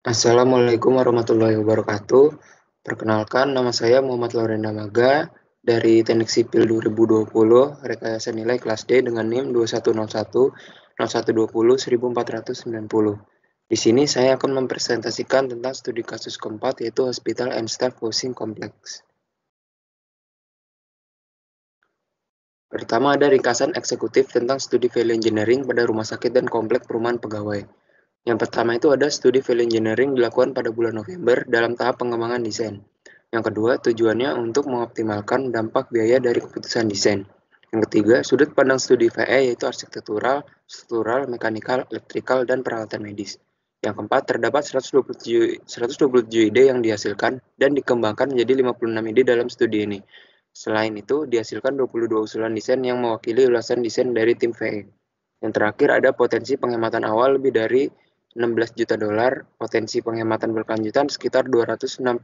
Assalamualaikum warahmatullahi wabarakatuh. Perkenalkan, nama saya Muhammad Lorenda Maga dari Teknik Sipil 2020, Rekayasa Nilai Kelas D dengan NIM 2101 0120 1490. Di sini saya akan mempresentasikan tentang studi kasus keempat, yaitu Hospital and Staff Housing Complex. Pertama ada ringkasan eksekutif tentang studi value engineering pada rumah sakit dan komplek perumahan pegawai. Yang pertama itu ada studi value engineering dilakukan pada bulan November dalam tahap pengembangan desain. Yang kedua, tujuannya untuk mengoptimalkan dampak biaya dari keputusan desain. Yang ketiga, sudut pandang studi VE yaitu arsitektural, struktural, mekanikal, elektrikal, dan peralatan medis. Yang keempat, terdapat 127 ide yang dihasilkan dan dikembangkan menjadi 56 ide dalam studi ini. Selain itu, dihasilkan 22 usulan desain yang mewakili ulasan desain dari tim VE. Yang terakhir ada potensi penghematan awal lebih dari 16 juta dolar, potensi penghematan berkelanjutan sekitar 265.000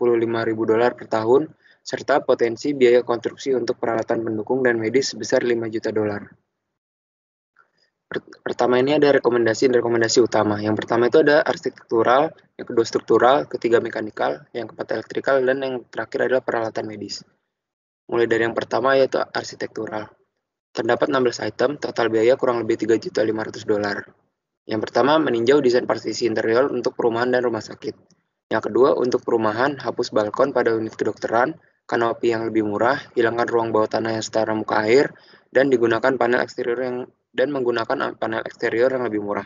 dolar per tahun, serta potensi biaya konstruksi untuk peralatan pendukung dan medis sebesar 5 juta dolar. Pertama ini ada rekomendasi utama. Yang pertama itu ada arsitektural, yang kedua struktural, ketiga mekanikal, yang keempat elektrikal, dan yang terakhir adalah peralatan medis. Mulai dari yang pertama yaitu arsitektural. Terdapat 16 item, total biaya kurang lebih 3.500.000 dolar. Yang pertama, meninjau desain partisi interior untuk perumahan dan rumah sakit. Yang kedua, untuk perumahan, hapus balkon pada unit kedokteran, kanopi yang lebih murah, hilangkan ruang bawah tanah yang setara muka air, dan menggunakan panel eksterior yang lebih murah.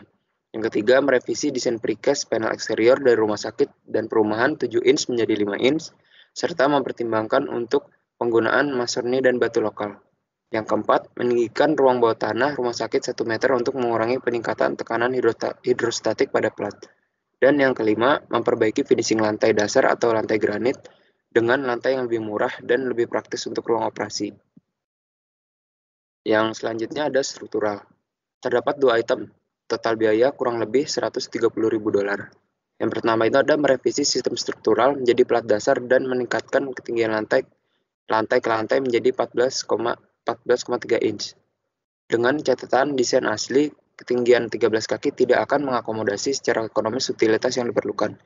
Yang ketiga, merevisi desain precast panel eksterior dari rumah sakit dan perumahan 7 inch menjadi 5 inch, serta mempertimbangkan untuk penggunaan masonry dan batu lokal. Yang keempat, meninggikan ruang bawah tanah rumah sakit 1 meter untuk mengurangi peningkatan tekanan hidrostatik pada plat. Dan yang kelima, memperbaiki finishing lantai dasar atau lantai granit dengan lantai yang lebih murah dan lebih praktis untuk ruang operasi. Yang selanjutnya ada struktural. Terdapat 2 item, total biaya kurang lebih 130.000 dolar. Yang pertama itu ada merevisi sistem struktural menjadi plat dasar dan meningkatkan ketinggian lantai ke lantai menjadi 14,3 inch. Dengan catatan desain asli, ketinggian 13 kaki tidak akan mengakomodasi secara ekonomis utilitas yang diperlukan.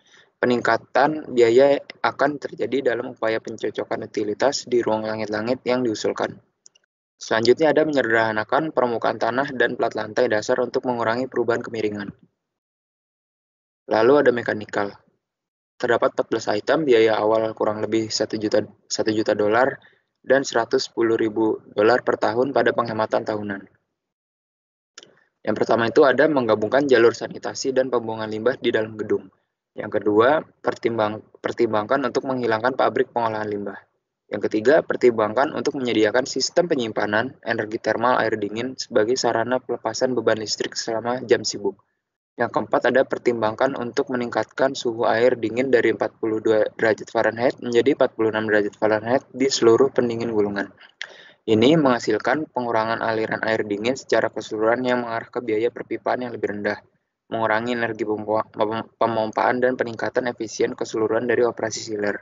Peningkatan biaya akan terjadi dalam upaya pencocokan utilitas di ruang langit-langit yang diusulkan. Selanjutnya ada menyederhanakan permukaan tanah dan plat lantai dasar untuk mengurangi perubahan kemiringan. Lalu ada mekanikal. Terdapat 14 item, biaya awal kurang lebih 1 juta dolar dan 110.000 dolar per tahun pada penghematan tahunan. Yang pertama itu ada menggabungkan jalur sanitasi dan pembuangan limbah di dalam gedung. Yang kedua, pertimbangkan untuk menghilangkan pabrik pengolahan limbah. Yang ketiga, pertimbangkan untuk menyediakan sistem penyimpanan energi termal air dingin sebagai sarana pelepasan beban listrik selama jam sibuk. Yang keempat ada pertimbangkan untuk meningkatkan suhu air dingin dari 42 derajat Fahrenheit menjadi 46 derajat Fahrenheit di seluruh pendingin gulungan. Ini menghasilkan pengurangan aliran air dingin secara keseluruhan yang mengarah ke biaya perpipaan yang lebih rendah, mengurangi energi pemompaan dan peningkatan efisien keseluruhan dari operasi chiller.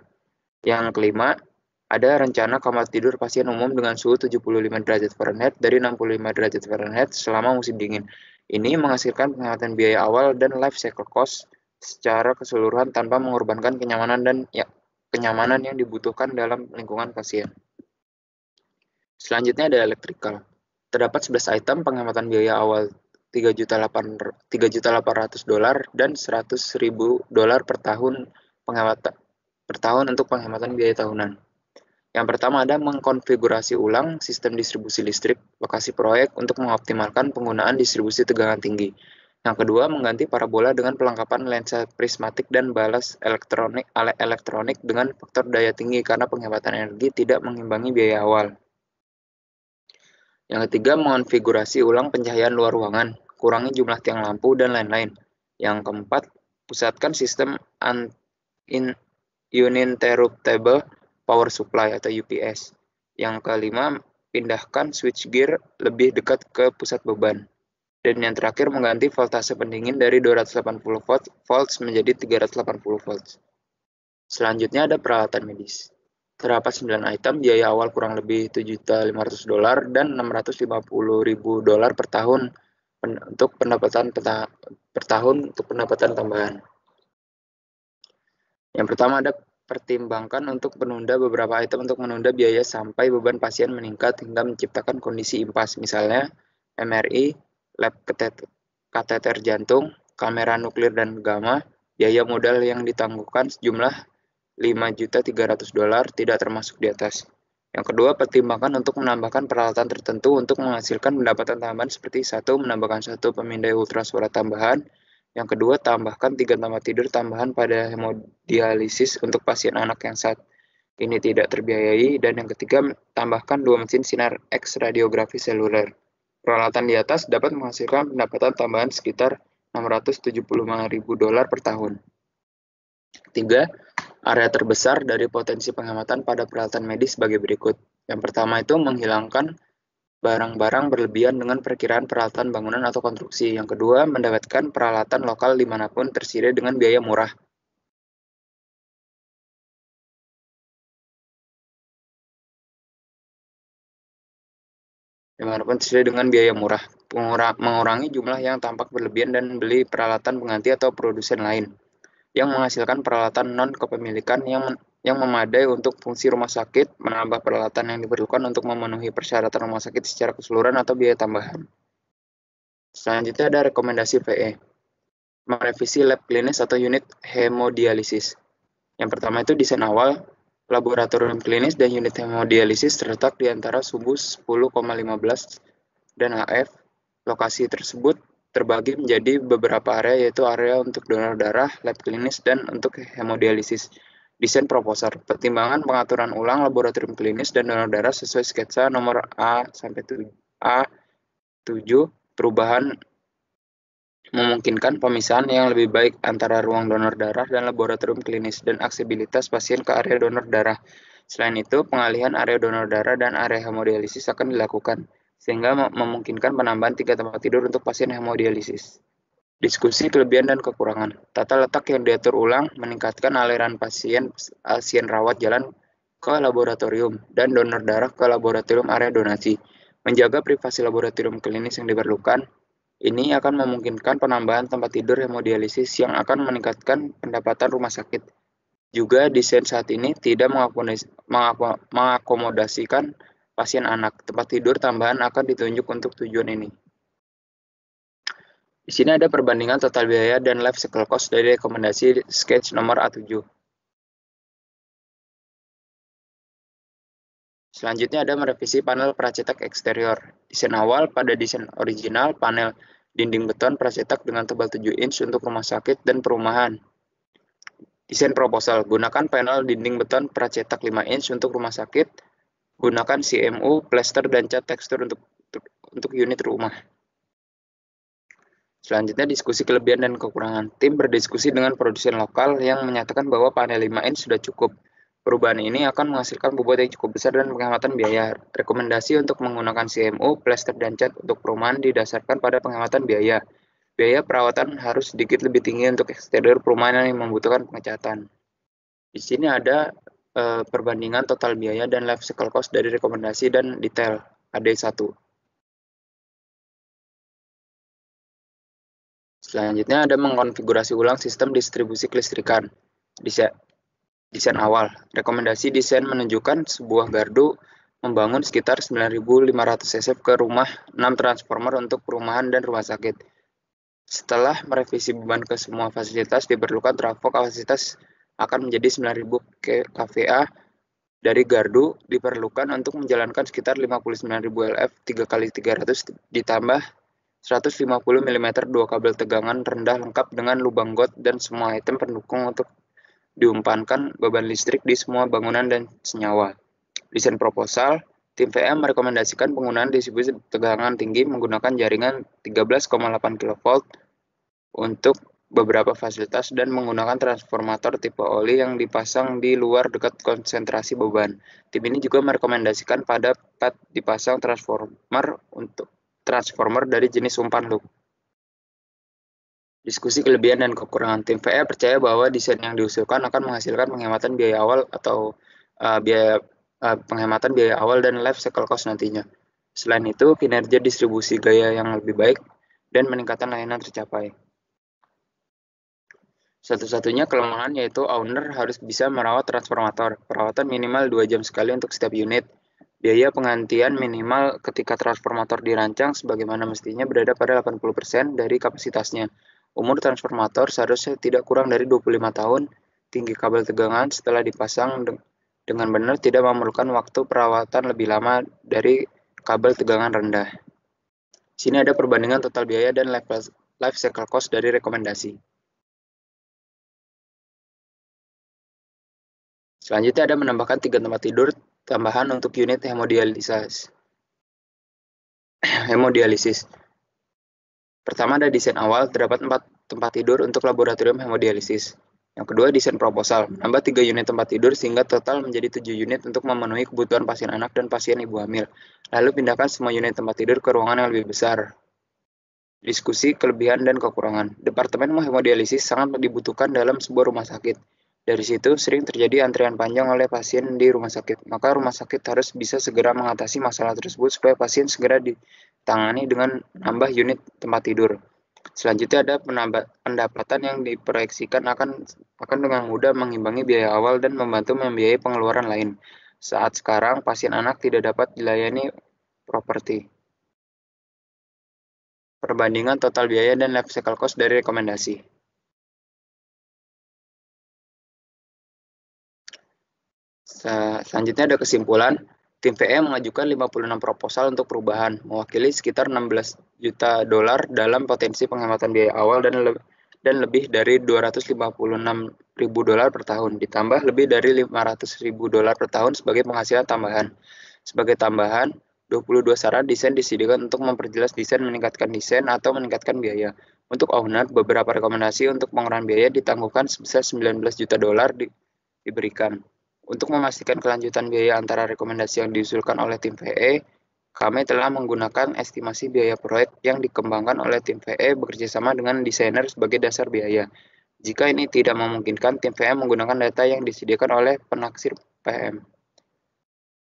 Yang kelima, ada rencana kamar tidur pasien umum dengan suhu 75 derajat Fahrenheit dari 65 derajat Fahrenheit selama musim dingin. Ini menghasilkan penghematan biaya awal dan life cycle cost secara keseluruhan tanpa mengorbankan kenyamanan yang dibutuhkan dalam lingkungan pasien. Selanjutnya ada elektrikal. Terdapat 11 item penghematan biaya awal 3.800 dolar dan 100.000 dolar per tahun untuk penghematan biaya tahunan. Yang pertama ada mengkonfigurasi ulang sistem distribusi listrik lokasi proyek untuk mengoptimalkan penggunaan distribusi tegangan tinggi. Yang kedua, mengganti parabola dengan pelengkapan lensa prismatik dan balas elektronik dengan faktor daya tinggi karena penghematan energi tidak mengimbangi biaya awal. Yang ketiga, mengonfigurasi ulang pencahayaan luar ruangan, kurangi jumlah tiang lampu, dan lain-lain. Yang keempat, pusatkan sistem uninterruptible power supply atau UPS. Yang kelima, pindahkan switchgear lebih dekat ke pusat beban. Dan yang terakhir, mengganti voltase pendingin dari 280 volts menjadi 380 volts. Selanjutnya ada peralatan medis. Terdapat 9 item, biaya awal kurang lebih 7.500 dolar dan 650.000 dolar per tahun untuk pendapatan tambahan. Yang pertama ada pertimbangkan untuk menunda beberapa item untuk menunda biaya sampai beban pasien meningkat hingga menciptakan kondisi impas, misalnya MRI, lab kateter jantung, kamera nuklir dan gamma. Biaya modal yang ditangguhkan sejumlah $5.300.000 tidak termasuk di atas. Yang kedua, pertimbangkan untuk menambahkan peralatan tertentu untuk menghasilkan pendapatan tambahan seperti satu, menambahkan satu pemindai ultrasuara tambahan. Yang kedua, tambahkan 3 tempat tidur tambahan pada hemodialisis untuk pasien anak yang saat ini tidak terbiayai. Dan yang ketiga, tambahkan 2 mesin sinar X radiografi seluler. Peralatan di atas dapat menghasilkan pendapatan tambahan sekitar $675.000 per tahun. 3. Area terbesar dari potensi penghematan pada peralatan medis sebagai berikut. Yang pertama itu menghilangkan barang-barang berlebihan dengan perkiraan peralatan bangunan atau konstruksi. Yang kedua, mendapatkan peralatan lokal dimanapun tersedia dengan biaya murah. Mengurangi jumlah yang tampak berlebihan dan beli peralatan pengganti atau produsen lain yang menghasilkan peralatan non-kepemilikan yang memadai untuk fungsi rumah sakit, menambah peralatan yang diperlukan untuk memenuhi persyaratan rumah sakit secara keseluruhan atau biaya tambahan. Selanjutnya ada rekomendasi PE, merevisi lab klinis atau unit hemodialisis. Yang pertama itu desain awal, laboratorium klinis dan unit hemodialisis terletak di antara subuh 10,15 dan HF. Lokasi tersebut terbagi menjadi beberapa area, yaitu area untuk donor darah, lab klinis, dan untuk hemodialisis. Desain proposal, pertimbangan pengaturan ulang laboratorium klinis dan donor darah sesuai sketsa nomor A-7, perubahan memungkinkan pemisahan yang lebih baik antara ruang donor darah dan laboratorium klinis, dan aksesibilitas pasien ke area donor darah. Selain itu, pengalihan area donor darah dan area hemodialisis akan dilakukan, sehingga memungkinkan penambahan 3 tempat tidur untuk pasien hemodialisis. Diskusi kelebihan dan kekurangan. Tata letak yang diatur ulang meningkatkan aliran pasien rawat jalan ke laboratorium dan donor darah ke laboratorium area donasi. Menjaga privasi laboratorium klinis yang diperlukan. Ini akan memungkinkan penambahan tempat tidur hemodialisis yang akan meningkatkan pendapatan rumah sakit. Juga desain saat ini tidak mengakomodasikan pasien anak. Tempat tidur tambahan akan ditunjuk untuk tujuan ini. Di sini ada perbandingan total biaya dan life cycle cost dari rekomendasi sketch nomor A7. Selanjutnya ada merevisi panel pracetak eksterior. Desain awal pada desain original, panel dinding beton pracetak dengan tebal 7 inch untuk rumah sakit dan perumahan. Desain proposal, gunakan panel dinding beton pracetak 5 inch untuk rumah sakit, gunakan CMU, plester, dan cat tekstur untuk unit rumah. Selanjutnya diskusi kelebihan dan kekurangan. Tim berdiskusi dengan produsen lokal yang menyatakan bahwa panel 5 inch sudah cukup. Perubahan ini akan menghasilkan bobot yang cukup besar dan penghematan biaya. Rekomendasi untuk menggunakan CMU, plester, dan cat untuk perumahan didasarkan pada penghematan biaya. Biaya perawatan harus sedikit lebih tinggi untuk eksterior perumahan yang membutuhkan pengecatan. Di sini ada perbandingan total biaya dan life cycle cost dari rekomendasi dan detail AD1. Selanjutnya ada mengkonfigurasi ulang sistem distribusi kelistrikan. Desain awal. Rekomendasi desain menunjukkan sebuah gardu membangun sekitar 9.500 SF ke rumah 6 transformer untuk perumahan dan rumah sakit. Setelah merevisi beban ke semua fasilitas, diperlukan trafo kapasitas akan menjadi 9.000 kVA dari gardu diperlukan untuk menjalankan sekitar 59.000 LF 3x300 ditambah 150 mm 2 kabel tegangan rendah lengkap dengan lubang got dan semua item pendukung untuk diumpankan beban listrik di semua bangunan dan senyawa. Desain proposal, tim VM merekomendasikan penggunaan distribusi tegangan tinggi menggunakan jaringan 13,8 kV untuk beberapa fasilitas dan menggunakan transformator tipe oli yang dipasang di luar dekat konsentrasi beban. Tim ini juga merekomendasikan pada pad dipasang transformer dari jenis umpan loop. Diskusi kelebihan dan kekurangan. Tim VE percaya bahwa desain yang diusulkan akan menghasilkan penghematan biaya awal atau penghematan biaya awal dan life cycle cost nantinya. Selain itu, kinerja distribusi gaya yang lebih baik dan meningkatkan layanan tercapai. Satu-satunya kelemahan yaitu owner harus bisa merawat transformator. Perawatan minimal 2 jam sekali untuk setiap unit. Biaya penggantian minimal ketika transformator dirancang sebagaimana mestinya berada pada 80% dari kapasitasnya. Umur transformator seharusnya tidak kurang dari 25 tahun. Tinggi kabel tegangan setelah dipasang dengan benar tidak memerlukan waktu perawatan lebih lama dari kabel tegangan rendah. Sini ada perbandingan total biaya dan life cycle cost dari rekomendasi. Selanjutnya ada menambahkan 3 tempat tidur tambahan untuk unit hemodialisis. Pertama ada desain awal, terdapat 4 tempat tidur untuk laboratorium hemodialisis. Yang kedua desain proposal, menambah 3 unit tempat tidur sehingga total menjadi 7 unit untuk memenuhi kebutuhan pasien anak dan pasien ibu hamil. Lalu pindahkan semua unit tempat tidur ke ruangan yang lebih besar. Diskusi kelebihan dan kekurangan. Departemen hemodialisis sangat dibutuhkan dalam sebuah rumah sakit. Dari situ sering terjadi antrian panjang oleh pasien di rumah sakit. Maka rumah sakit harus bisa segera mengatasi masalah tersebut supaya pasien segera ditangani dengan menambah unit tempat tidur. Selanjutnya ada pendapatan yang diproyeksikan akan dengan mudah mengimbangi biaya awal dan membantu membiayai pengeluaran lain. Saat sekarang pasien anak tidak dapat dilayani properti. Perbandingan total biaya dan life cycle cost dari rekomendasi. Selanjutnya ada kesimpulan. Tim VE mengajukan 56 proposal untuk perubahan, mewakili sekitar 16 juta dolar dalam potensi penghematan biaya awal dan lebih dari 256 ribu dolar per tahun, ditambah lebih dari 500 ribu dolar per tahun sebagai penghasilan tambahan. Sebagai tambahan, 22 saran desain disediakan untuk memperjelas desain, meningkatkan desain, atau meningkatkan biaya. Untuk owner, beberapa rekomendasi untuk pengurangan biaya ditangguhkan sebesar 19 juta dolar diberikan. Untuk memastikan kelanjutan biaya antara rekomendasi yang diusulkan oleh tim VE, kami telah menggunakan estimasi biaya proyek yang dikembangkan oleh tim VE bekerjasama dengan desainer sebagai dasar biaya. Jika ini tidak memungkinkan, tim VE menggunakan data yang disediakan oleh penaksir PM.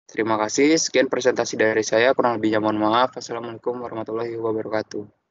Terima kasih, sekian presentasi dari saya, kurang lebihnya mohon maaf. Wassalamualaikum warahmatullahi wabarakatuh.